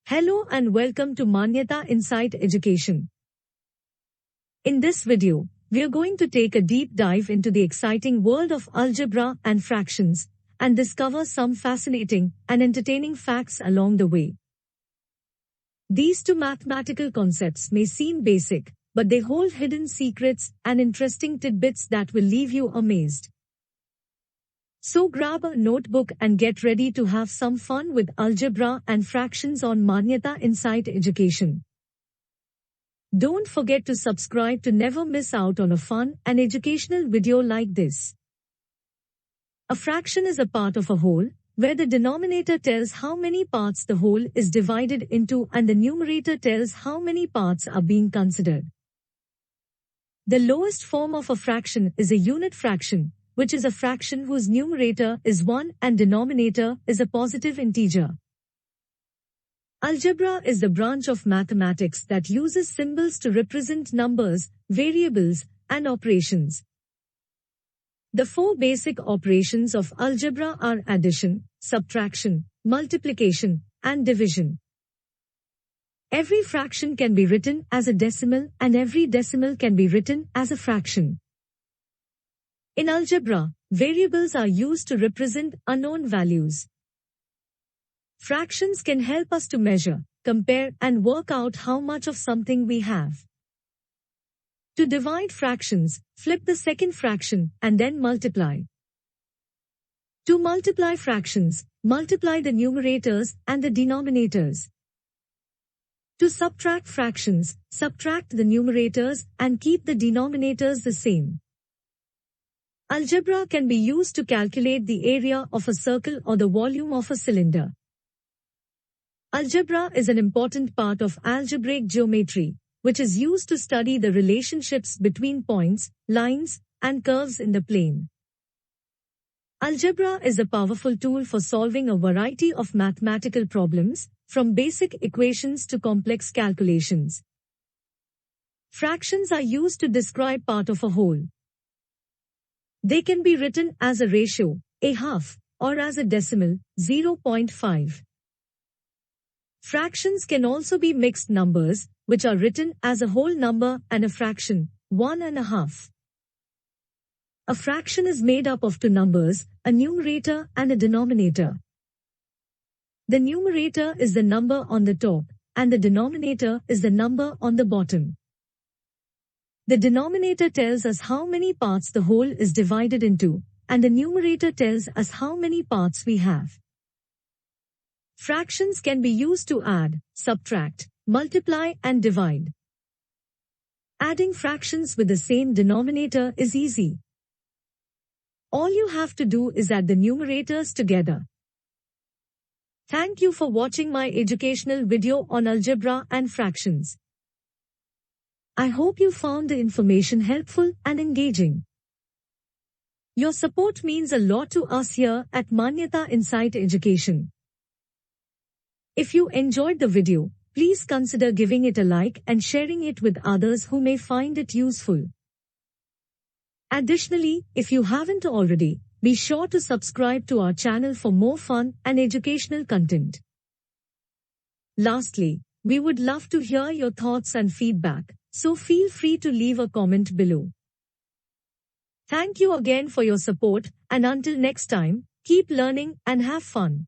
Hello and welcome to Manyata Insight Education. In this video, we are going to take a deep dive into the exciting world of algebra and fractions and discover some fascinating and entertaining facts along the way. These two mathematical concepts may seem basic, but they hold hidden secrets and interesting tidbits that will leave you amazed. So grab a notebook and get ready to have some fun with algebra and fractions on Manyata Insight Education. Don't forget to subscribe to never miss out on a fun and educational video like this. A fraction is a part of a whole, where the denominator tells how many parts the whole is divided into and the numerator tells how many parts are being considered. The lowest form of a fraction is a unit fraction, which is a fraction whose numerator is 1 and denominator is a positive integer. Algebra is the branch of mathematics that uses symbols to represent numbers, variables, and operations. The four basic operations of algebra are addition, subtraction, multiplication, and division. Every fraction can be written as a decimal and every decimal can be written as a fraction. In algebra, variables are used to represent unknown values. Fractions can help us to measure, compare, and work out how much of something we have. To divide fractions, flip the second fraction and then multiply. To multiply fractions, multiply the numerators and the denominators. To subtract fractions, subtract the numerators and keep the denominators the same. Algebra can be used to calculate the area of a circle or the volume of a cylinder. Algebra is an important part of algebraic geometry, which is used to study the relationships between points, lines, and curves in the plane. Algebra is a powerful tool for solving a variety of mathematical problems, from basic equations to complex calculations. Fractions are used to describe part of a whole. They can be written as a ratio, a half, or as a decimal, 0.5. Fractions can also be mixed numbers, which are written as a whole number and a fraction, 1.5. A fraction is made up of two numbers, a numerator and a denominator. The numerator is the number on the top, and the denominator is the number on the bottom. The denominator tells us how many parts the whole is divided into, and the numerator tells us how many parts we have. Fractions can be used to add, subtract, multiply, and divide. Adding fractions with the same denominator is easy. All you have to do is add the numerators together. Thank you for watching my educational video on algebra and fractions. I hope you found the information helpful and engaging. Your support means a lot to us here at Manyata Insight Education. If you enjoyed the video, please consider giving it a like and sharing it with others who may find it useful. Additionally, if you haven't already, be sure to subscribe to our channel for more fun and educational content. Lastly, we would love to hear your thoughts and feedback, so feel free to leave a comment below. Thank you again for your support, and until next time, keep learning and have fun.